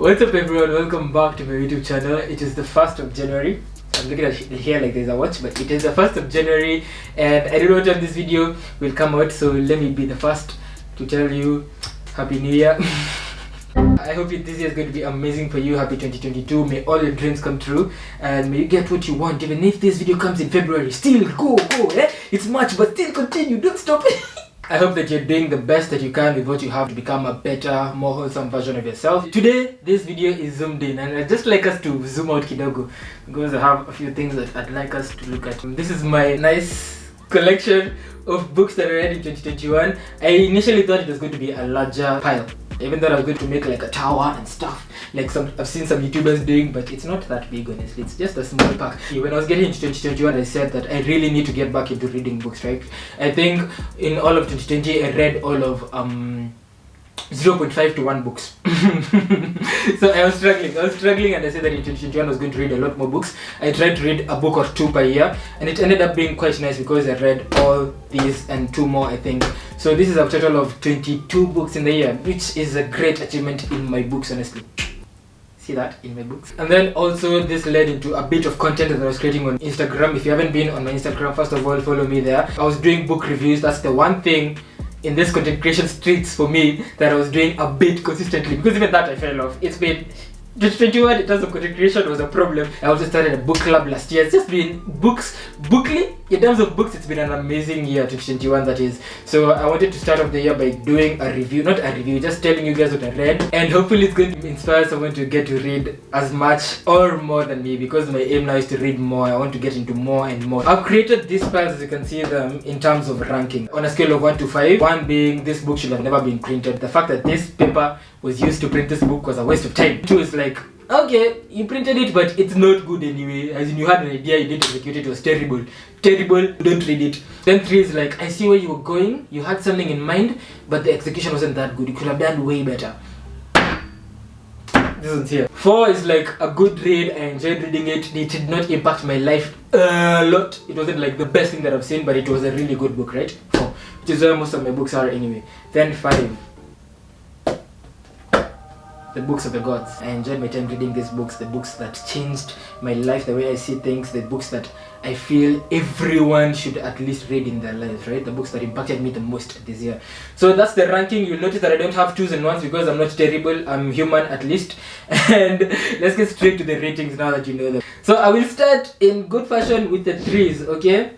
What's up everyone, welcome back to my YouTube channel. It is the 1st of January. I'm looking at here like there's a watch, but it is the 1st of January and I don't know what time this video will come out, so let me be the first to tell you Happy New Year. I hope this year is going to be amazing for you. Happy 2022. May all your dreams come true and may you get what you want. Even if this video comes in February, still go, eh? It's March, but still continue, don't stop. I hope that you're doing the best that you can with what you have to become a better, more wholesome version of yourself. Today, this video is zoomed in and I'd just like us to zoom out kidogo because I have a few things that I'd like us to look at. This is my nice collection of books that I read in 2021. I initially thought it was going to be a larger pile. Even though I was going to make like a tower and stuff like I've seen some YouTubers doing, but it's not that big honestly, it's just a small pack. When I was getting into 2021, I said that I really need to get back into reading books, right? I think in all of 2020 I read all of 0.5 to 1 books. So I was struggling and I said that in 2021 I was going to read a lot more books. I tried to read a book or 2 per year and it ended up being quite nice because I read all these and 2 more I think. So this is a total of 22 books in the year, which is a great achievement in my books honestly. See that in my books. And then also this led into a bit of content that I was creating on Instagram. If you haven't been on my Instagram, first of all follow me there. I was doing book reviews. That's the one thing in this content creation streets for me that I was doing a bit consistently, because even that I fell off. It's been 2021 in terms of content creation was a problem. I also started a book club last year. It's just been bookly. In terms of books, it's been an amazing year, 2021 that is. So I wanted to start off the year by doing a review, not a review, just telling you guys what I read, and hopefully it's going to inspire someone to get to read as much or more than me, because my aim now is to read more. I want to get into more and more. I've created these piles as you can see them in terms of ranking on a scale of 1 to 5. 1 being this book should have never been printed. The fact that this paper was used to print this book was a waste of time. 2 is like, okay, you printed it, but it's not good anyway. As in, you had an idea, you didn't execute it, it was terrible. Terrible, don't read it. Then 3 is like, I see where you were going, you had something in mind, but the execution wasn't that good. You could have done way better. This one's here. 4 is like a good read, I enjoyed reading it. It did not impact my life a lot. It wasn't like the best thing that I've seen, but it was a really good book, right? 4, which is where most of my books are anyway. Then 5. The books of the gods. I enjoyed my time reading these books, the books that changed my life, the way I see things, the books that I feel everyone should at least read in their lives, right? The books that impacted me the most this year. So that's the ranking. You'll notice that I don't have 2s and 1s because I'm not terrible, I'm human at least. And let's get straight to the ratings now that you know them. So I will start in good fashion with the 3s, okay?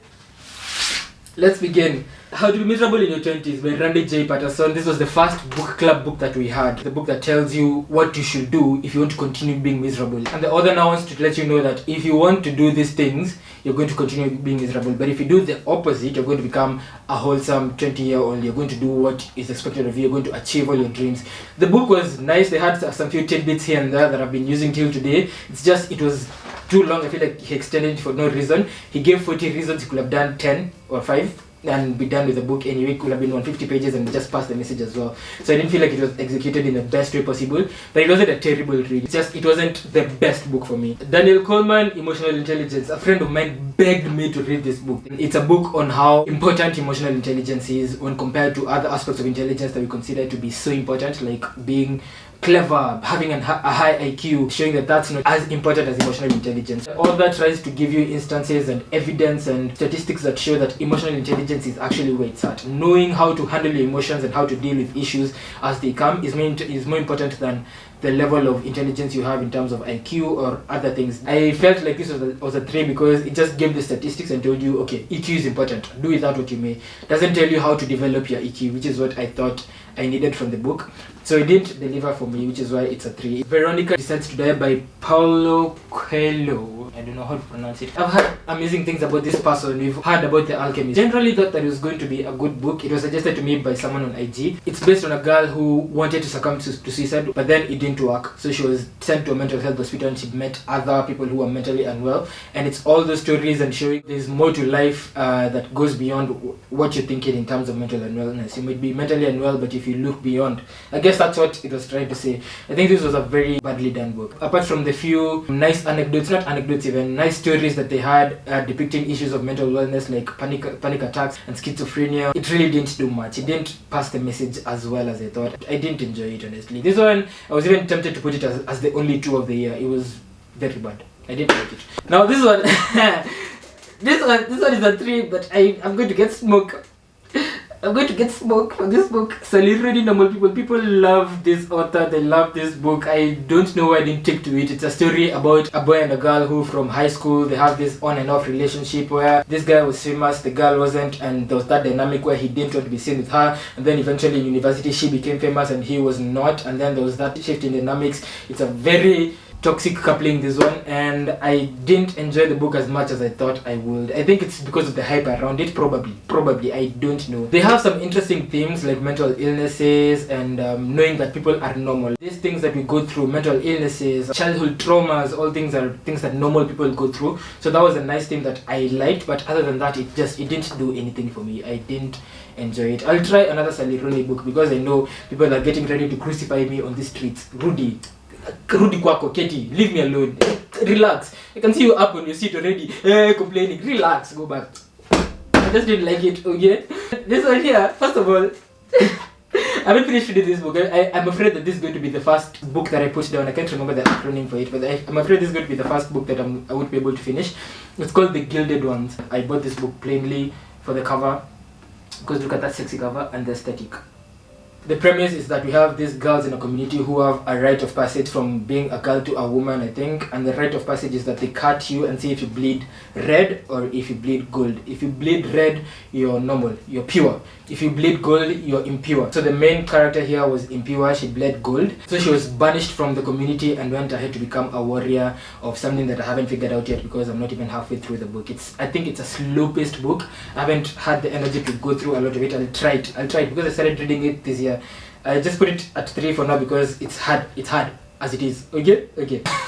Let's begin. How to Be Miserable in Your 20s by Randy J. Patterson. This was the first book club book that we had. The book that tells you what you should do if you want to continue being miserable. And the author now wants to let you know that if you want to do these things, you're going to continue being miserable. But if you do the opposite, you're going to become a wholesome 20-year-old. You're going to do what is expected of you. You're going to achieve all your dreams. The book was nice. They had some few tidbits here and there that I've been using till today. It's just, it was too long. I feel like he extended it for no reason. He gave 40 reasons. He could have done 10 or 5 and be done with the book anyway. It could have been 150 pages and just pass the message as well. So I didn't feel like it was executed in the best way possible, but it wasn't a terrible read. It's just, it wasn't the best book for me. Daniel Coleman, Emotional Intelligence. A friend of mine begged me to read this book. It's a book on how important emotional intelligence is when compared to other aspects of intelligence that we consider to be so important, like being clever, having a high IQ, showing that that's not as important as emotional intelligence. All that tries to give you instances and evidence and statistics that show that emotional intelligence is actually where it's at. Knowing how to handle your emotions and how to deal with issues as they come is more important than the level of intelligence you have in terms of IQ or other things. I felt like this was a 3 because it just gave the statistics and told you, okay, EQ is important, do with that what you may. Doesn't tell you how to develop your EQ, which is what I thought I needed from the book. So it didn't deliver for me, which is why it's a 3. Veronika Decides to Die by Paulo Coelho. I don't know how to pronounce it. I've heard amazing things about this person. We've heard about The Alchemist. Generally thought that it was going to be a good book. It was suggested to me by someone on IG. It's based on a girl who wanted to succumb to suicide, but then it didn't work. So she was sent to a mental health hospital and she met other people who were mentally unwell. And it's all those stories and showing there's more to life that goes beyond what you're thinking in terms of mental unwellness. You might be mentally unwell, but if you look beyond, I guess that's what it was trying to say. I think this was a very badly done book. Apart from the few nice anecdotes, not anecdotes, quotes even, nice stories that they had depicting issues of mental wellness like panic attacks and schizophrenia. It really didn't do much. It didn't pass the message as well as I thought. I didn't enjoy it, honestly. This one, I was even tempted to put it as the only 2 of the year. It was very bad. I didn't like it. Now this one, this one is a 3, but I'm going to get smoke. I'm going to get smoke for this book. Really normal people. People love this author. They love this book. I don't know why I didn't take to it. It's a story about a boy and a girl who from high school, they have this on and off relationship where this guy was famous, the girl wasn't, and there was that dynamic where he didn't want to be seen with her, and then eventually in university she became famous and he was not, and then there was that shift in dynamics. It's a very toxic coupling, this one, and I didn't enjoy the book as much as I thought I would. I think it's because of the hype around it, probably, I don't know. They have some interesting themes like mental illnesses and knowing that people are normal. These things that we go through, mental illnesses, childhood traumas, all things are things that normal people go through. So that was a nice thing that I liked, but other than that, it didn't do anything for me. I didn't enjoy it. I'll try another Sally Rooney book because I know people are getting ready to crucify me on the streets. Rudi kwako, Katie, leave me alone. Relax. I can see you up on your seat already, complaining. Relax, go back. I just didn't like it, okay? This one here, first of all, I haven't finished reading this book. I'm afraid that this is going to be the first book that I put down. I can't remember the acronym for it, but I'm afraid this is going to be the first book that I won't be able to finish. It's called The Gilded Ones. I bought this book plainly for the cover, because look at that sexy cover and the aesthetic. The premise is that we have these girls in a community who have a rite of passage from being a girl to a woman, I think, and the rite of passage is that they cut you and see if you bleed red or if you bleed gold. If you bleed red, you're normal, you're pure. If you bleed gold, you're impure. So the main character here was impure, she bled gold. So she was banished from the community and went ahead to become a warrior of something that I haven't figured out yet because I'm not even halfway through the book. I think it's a slow-paced book. I haven't had the energy to go through a lot of it. I'll try it because I started reading it this year. I just put it at 3 for now because it's hard as it is. Okay.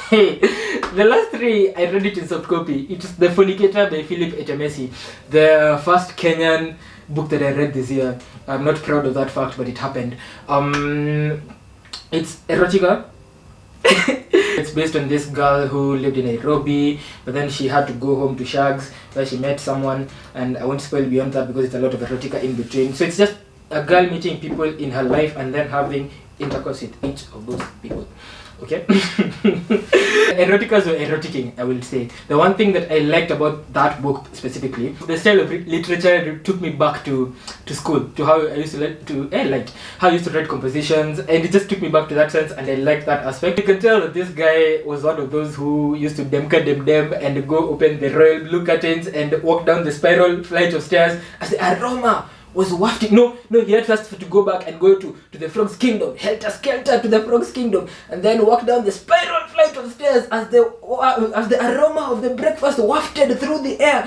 The last 3 I read it in soft copy. It's The Fornicator by Philip Etemesi, the first Kenyan book that I read this year. I'm not proud of that fact, but it happened. It's erotica. It's based on this girl who lived in Nairobi, but then she had to go home to Shags where she met someone, and I won't spoil beyond that because it's a lot of erotica in between. So it's just a girl meeting people in her life and then having intercourse with each of those people. Okay? Eroticas or eroticing, I will say. The one thing that I liked about that book specifically, the style of literature took me back to school, to how I used to how I used to write compositions, and it just took me back to that sense, and I liked that aspect. You can tell that this guy was one of those who used to dem and go open the royal blue curtains and walk down the spiral flight of stairs as the aroma was wafting. No, he had first to go back and go to the frog's kingdom, helter-skelter to the frog's kingdom, and then walk down the spiral flight of stairs as the aroma of the breakfast wafted through the air.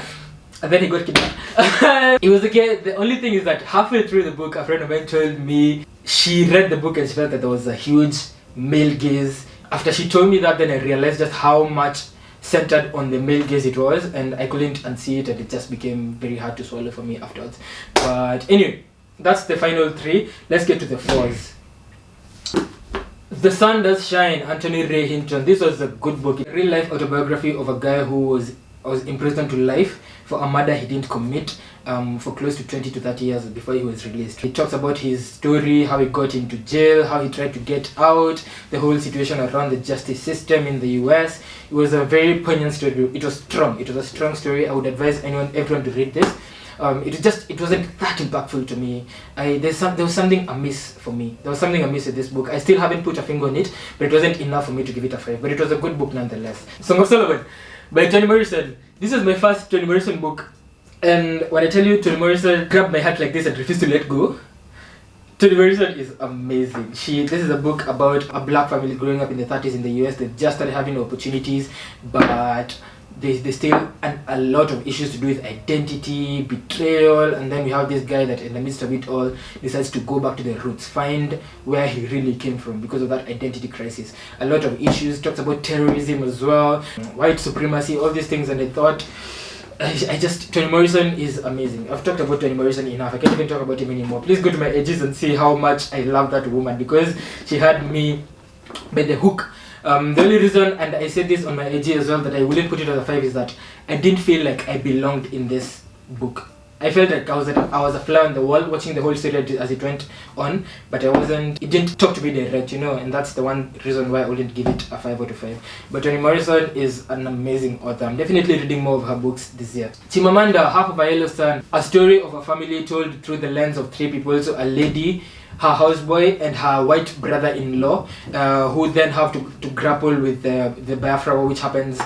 And then he got kidnapped. It was okay. The only thing is that halfway through the book, a friend of mine told me she read the book and she felt that there was a huge male gaze. After she told me that, then I realized just how much centered on the male gaze it was, and I couldn't unsee it, and it just became very hard to swallow for me afterwards. But anyway, that's the final 3. Let's get to the 4s. The Sun Does Shine, Anthony Ray Hinton. This was a good book. A real life autobiography of a guy who was imprisoned to life for a murder he didn't commit for close to 20 to 30 years before he was released. He talks about his story, how he got into jail, how he tried to get out, the whole situation around the justice system in the US. It was a very poignant story. It was strong. It was a strong story. I would advise everyone to read this. It wasn't that impactful to me. There was something amiss for me. There was something amiss with this book. I still haven't put a finger on it, but it wasn't enough for me to give it a 5. But it was a good book nonetheless. Song of Solomon by Toni Morrison. This is my first Toni Morrison book, and when I tell you Toni Morrison grabbed my heart like this and refused to let go, Toni Morrison is amazing. This is a book about a black family growing up in the 30s in the US. They just started having opportunities, but there's still a lot of issues to do with identity, betrayal, and then we have this guy that in the midst of it all decides to go back to the roots, find where he really came from because of that identity crisis. A lot of issues, talks about terrorism as well, white supremacy, all these things, and I thought, Toni Morrison is amazing. I've talked about Toni Morrison enough. I can't even talk about him anymore. Please go to my edges and see how much I love that woman, because she had me by the hook. The only reason, and I said this on my IG as well, that I wouldn't put it as a 5 is that I didn't feel like I belonged in this book. I felt like I was a fly on the wall watching the whole story as it went on, but it didn't talk to me direct, and that's the one reason why I wouldn't give it a 5 out of 5. But Toni Morrison is an amazing author. I'm definitely reading more of her books this year. Chimamanda, Half of a Yellow Sun, a story of a family told through the lens of 3 people, so a lady, her houseboy, and her white brother-in-law, who then have to grapple with the Biafra war, which happens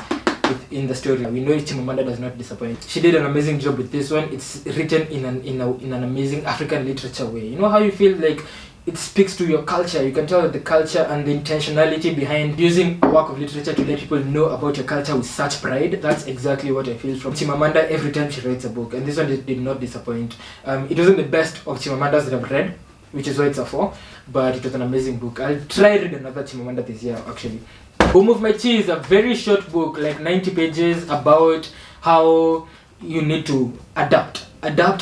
in the story. We know Chimamanda does not disappoint. She did an amazing job with this one. It's written in an amazing African literature way. You know how you feel like it speaks to your culture. You can tell that the culture and the intentionality behind using a work of literature to let people know about your culture with such pride. That's exactly what I feel from Chimamanda every time she writes a book, and this one did not disappoint. It wasn't the best of Chimamanda's that I've read, which is why it's a 4, but it was an amazing book. I'll try read another Chimamanda this year actually. Home of My Cheese, a very short book, like 90 pages, about how you need to adapt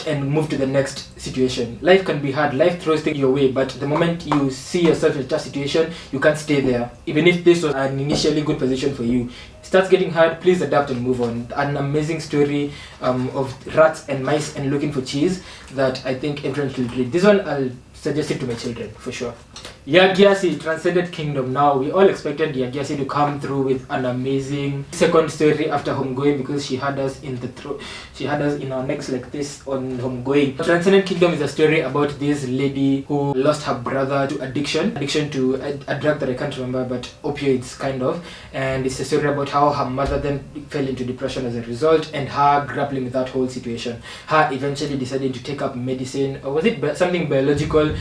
and move to the next situation. Life can be hard, life throws things your way, but the moment you see yourself in a tough situation, you can't stay there. Even if this was an initially good position for you, it starts getting hard, please adapt and move on. An amazing story of rats and mice and looking for cheese that I think everyone should read. This one I'll suggest it to my children for sure. Yagyasi, Transcendent Kingdom. Now we all expected Yagyasi to come through with an amazing second story after Homegoing, because she had us in our necks like this on Homegoing. Transcendent Kingdom is a story about this lady who lost her brother to addiction to a drug that I can't remember, but opioids kind of, and it's a story about how her mother then fell into depression as a result, and her grappling with that whole situation, her eventually deciding to take up medicine, or was it something biological,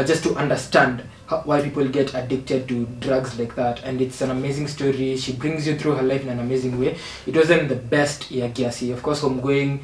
just to understand why people get addicted to drugs like that. And it's an amazing story. She brings you through her life in an amazing way. It wasn't the best Yagyasi. Of course, Homegoing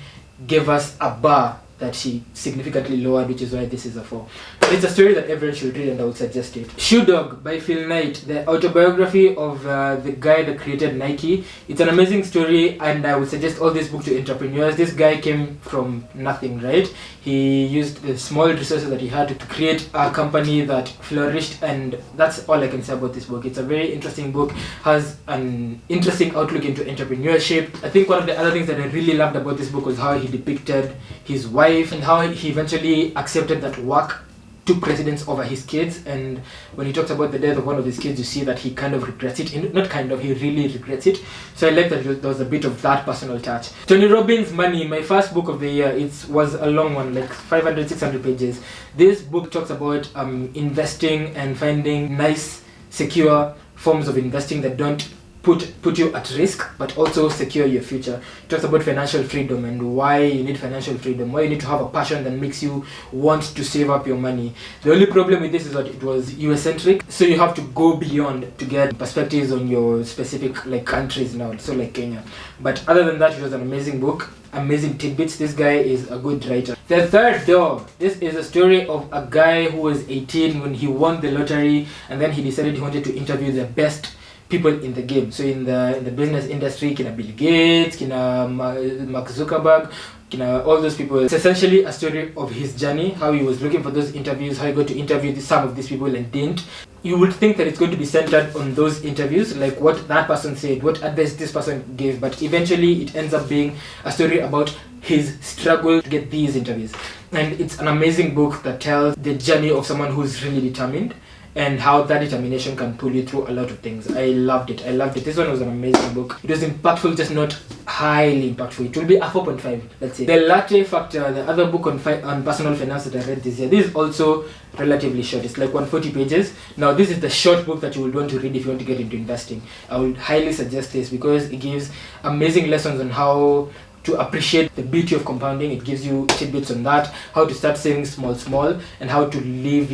gave us a bar that she significantly lowered, which is why this is a 4. It's a story that everyone should read, and I would suggest it. Shoe Dog by Phil Knight, the autobiography of the guy that created Nike. It's an amazing story, and I would suggest all this book to entrepreneurs. This guy came from nothing, right? He used the small resources that he had to create a company that flourished, and that's all I can say about this book. It's a very interesting book, has an interesting outlook into entrepreneurship. I think one of the other things that I really loved about this book was how he depicted his wife and how he eventually accepted that work took precedence over his kids. And when he talks about the death of one of his kids, you see that he kind of regrets it. He really regrets it. So I like that there was a bit of that personal touch. Tony Robbins' Money, my first book of the year. It was a long one, like 500-600 pages. This book talks about investing and finding nice, secure forms of investing that don't put you at risk, but also secure your future. It talks about financial freedom and why you need financial freedom, why you need to have a passion that makes you want to save up your money. The only problem with this is that it was US-centric, so you have to go beyond to get perspectives on your specific countries now, so like Kenya. But other than that, it was an amazing book, amazing tidbits. This guy is a good writer. The Third Door. This is a story of a guy who was 18 when he won the lottery, and then he decided he wanted to interview the best people in the game. So in the business industry, kina Bill Gates, kina Mark Zuckerberg, kina all those people. It's essentially a story of his journey, how he was looking for those interviews, how he got to interview some of these people and didn't. You would think that it's going to be centered on those interviews, like what that person said, what advice this person gave, but eventually it ends up being a story about his struggle to get these interviews. And it's an amazing book that tells the journey of someone who's really determined, and how that determination can pull you through a lot of things. I loved it. This one was an amazing book. It was impactful, just not highly impactful. It will be a 4.5, let's say. The Latte Factor, the other book on personal finance that I read this year. This is also relatively short. It's like 140 pages. Now, this is the short book that you would want to read if you want to get into investing. I would highly suggest this because it gives amazing lessons on how to appreciate the beauty of compounding. It gives you tidbits on that, how to start saving small, and how to live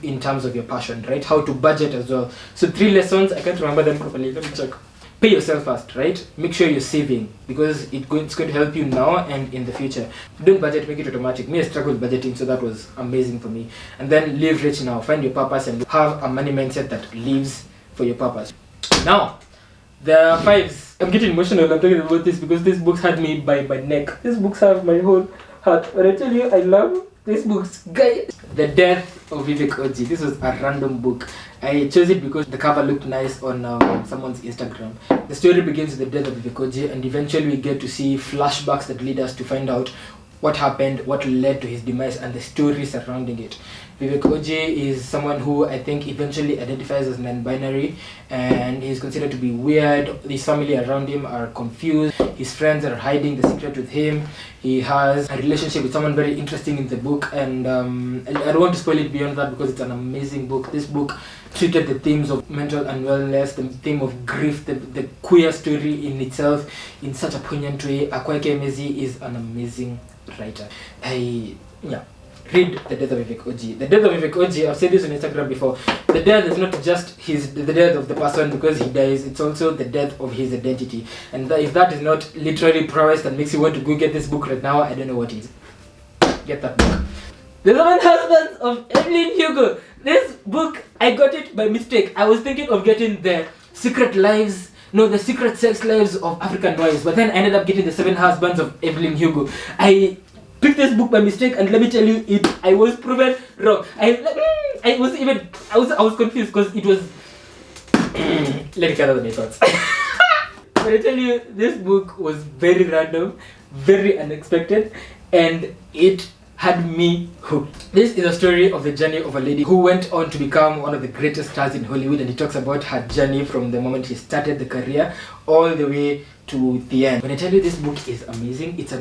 in terms of your passion, right? How to budget as well. So 3 lessons. I can't remember them properly. Let me check. Pay yourself first, right? Make sure you're saving because it's going to help you now and in the future. Don't budget, make it automatic. Me, I struggled with budgeting, so that was amazing for me. And then live rich now. Find your purpose and have a money mindset that lives for your purpose. Now, the 5s. I'm getting emotional. I'm talking about this because these books had me by my neck. These books have my whole heart. When I tell you I love This book's guy. The Death of Vivek Oji. This was a random book. I chose it because the cover looked nice on someone's Instagram. The story begins with the death of Vivek Oji, and eventually we get to see flashbacks that lead us to find out what happened, what led to his demise, and the story surrounding it. Vivek Oji is someone who I think eventually identifies as non-binary, and he's considered to be weird. His family around him are confused. His friends are hiding the secret with him. He has a relationship with someone very interesting in the book, and I don't want to spoil it beyond that because it's an amazing book. This book treated the themes of mental unwellness, the theme of grief, the queer story in itself in such a poignant way. Akwaeke Emezi is an amazing writer. Read The Death of Vivek Oji. The Death of Vivek Oji, I've said this on Instagram before, the death is not just the death of the person because he dies, it's also the death of his identity. And if that is not literally prowess that makes you want to go get this book right now, I don't know what is. Get that book. The Seven Husbands of Evelyn Hugo. This book, I got it by mistake. I was thinking of getting the secret sex lives of African wives, but then I ended up getting the Seven Husbands of Evelyn Hugo. I picked this book by mistake, and let me tell you, I was proven wrong. I was confused because it was let me gather my thoughts. But I tell you, this book was very random, very unexpected, and it had me hooked. This is a story of the journey of a lady who went on to become one of the greatest stars in Hollywood, and it talks about her journey from the moment she started the career all the way to the end. When I tell you this book is amazing, it's a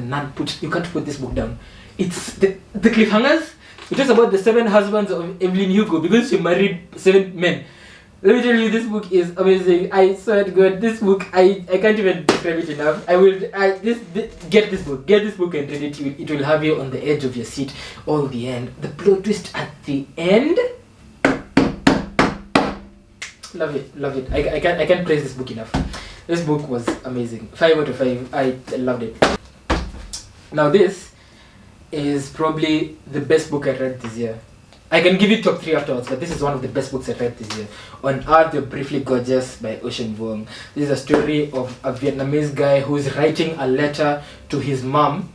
you can't put this book down. It's the cliffhangers. It talks about the 7 husbands of Evelyn Hugo because she married 7 men. Let me tell you, this book is amazing. I swear to God, this book, I can't even describe it enough. Get this book and read it. It will have you on the edge of your seat all the end. The plot twist at the end, love it. I can't praise this book enough. This book was amazing. 5 out of 5. I loved it. Now this is probably the best book I read this year. I can give you top 3 afterwards, but this is one of the best books I read this year. On Earth, You're Briefly Gorgeous by Ocean Vuong. This is a story of a Vietnamese guy who's writing a letter to his mom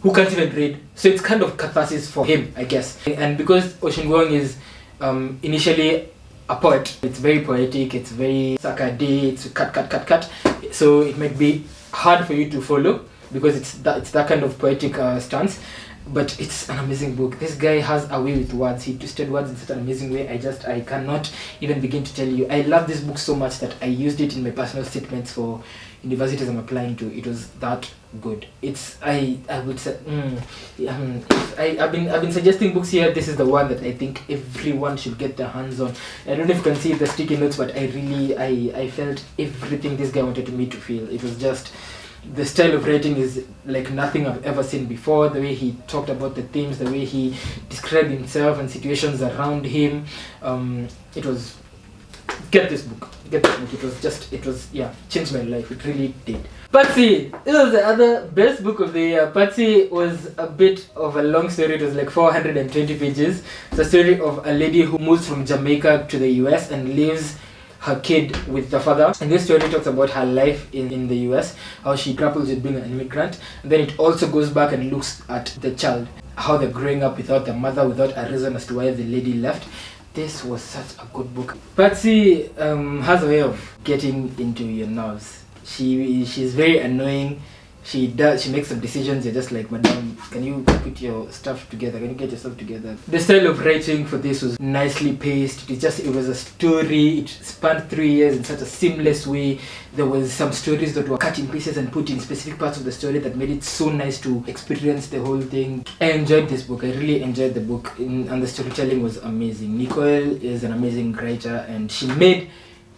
who can't even read. So it's kind of catharsis for him, I guess. And because Ocean Vuong is initially a poet, it's very poetic, it's very sakade, it's cut. So it might be hard for you to follow because it's that kind of poetic stance. But it's an amazing book. This guy has a way with words. He twisted words in such an amazing way. I cannot even begin to tell you. I love this book so much that I used it in my personal statements for universities I'm applying to. It was that good. I would say I've been suggesting books here. This is the one that I think everyone should get their hands on. I don't know if you can see the sticky notes, but I felt everything this guy wanted me to feel. It was just, the style of writing is like nothing I've ever seen before. The way he talked about the themes, the way he described himself and situations around him. It was, get this book. It was changed my life. It really did. Patsy! This was the other best book of the year. Patsy was a bit of a long story. It was like 420 pages. It's a story of a lady who moves from Jamaica to the US and lives her kid with the father. And this story talks about her life in the US, how she grapples with being an immigrant. And then it also goes back and looks at the child, how they're growing up without the mother, without a reason as to why the lady left. This was such a good book. Patsy has a way of getting into your nerves. She's very annoying. She makes some decisions. You're just like, madam, can you put your stuff together? Can you get yourself together? The style of writing for this was nicely paced. It was a story. It spanned 3 years in such a seamless way. There was some stories that were cut in pieces and put in specific parts of the story that made it so nice to experience the whole thing. I enjoyed this book. I really enjoyed the book, and the storytelling was amazing. Nicole is an amazing writer, and she made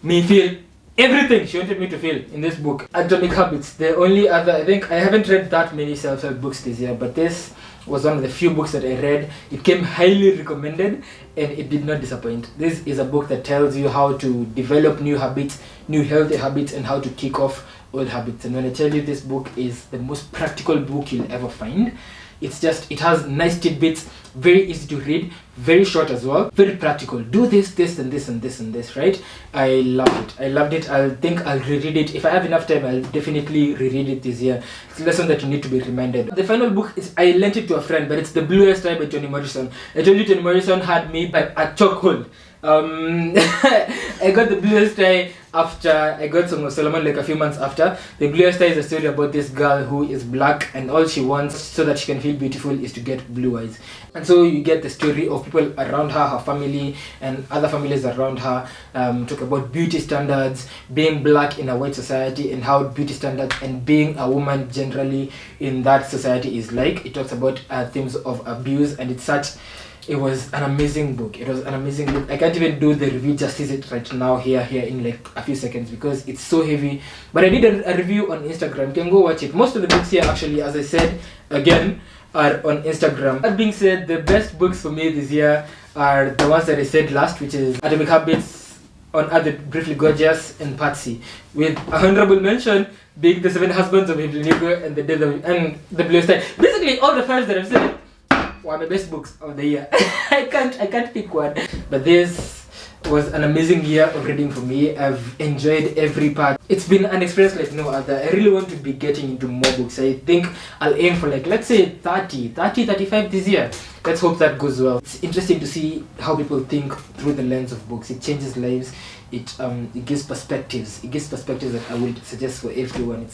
me feel everything she wanted me to feel in this book. Atomic Habits, the only other, I think I haven't read that many self-help books this year, but this was one of the few books that I read. It came highly recommended and it did not disappoint. This is a book that tells you how to develop new habits, new healthy habits, and how to kick off old habits. And when I tell you this book is the most practical book you'll ever find, It's just, it has nice tidbits, very easy to read, very short as well, very practical. Do this, this, and this, and this, and this, right? I loved it. I think I'll reread it. If I have enough time, I'll definitely reread it this year. It's a lesson that you need to be reminded. The final book is, I lent it to a friend, but it's The Bluest Eye by Toni Morrison. I told you Toni Morrison had me by a chokehold. I got The Bluest Eye after I got Song of Solomon, like a few months after. The Bluest Eye is a story about this girl who is black, and all she wants so that she can feel beautiful is to get blue eyes. And so you get the story of people around her, her family and other families around her, talk about beauty standards, being black in a white society, and how beauty standards and being a woman generally in that society is like. It talks about themes of abuse, and it was an amazing book. It was an amazing book. I can't even do the review justice right now here in like a few seconds because it's so heavy. But I did a review on Instagram. You can go watch it. Most of the books here actually, as I said again, are on Instagram. That being said, the best books for me this year are the ones that I said last, which is Atomic Habits, On Earth, Briefly Gorgeous, and Patsy, with a honorable mention being The Seven Husbands of Evelyn, Hugo, and The Bluest Eye. Basically, all the five that I've said were my best books of the year. I can't pick one. But this was an amazing year of reading for me. I've enjoyed every part. It's been an experience like no other. I really want to be getting into more books. I think I'll aim for like, let's say 35 this year. Let's hope that goes well. It's interesting to see how people think through the lens of books. It changes lives. It gives perspectives. It gives perspectives that I would suggest for everyone.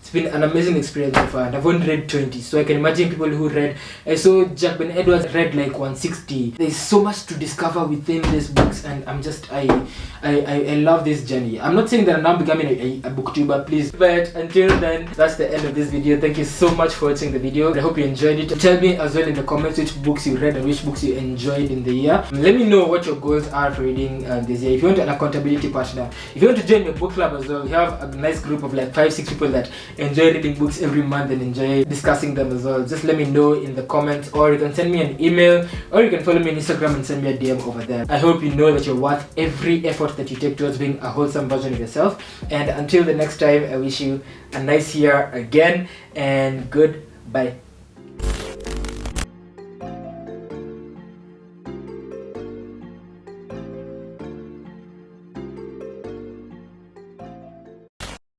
It's been an amazing experience so far, and I've only read 20, so I can imagine people who read. I saw Jack Ben Edwards read like 160. There's so much to discover within these books, and I love this journey. I'm not saying that I'm now becoming a booktuber, please, but until then, that's the end of this video. Thank you so much for watching the video. I hope you enjoyed it. Tell me as well in the comments which books you read and which books you enjoyed in the year. Let me know what your goals are for reading this year. If you want an accountability partner, if you want to join your book club as well, we have a nice group of like 5-6 people that enjoy reading books every month and enjoy discussing them as well. Just let me know in the comments, or you can send me an email, or you can follow me on Instagram and send me a DM over there. I hope you know that you're worth every effort that you take towards being a wholesome version of yourself. And until the next time, I wish you a nice year again, and goodbye.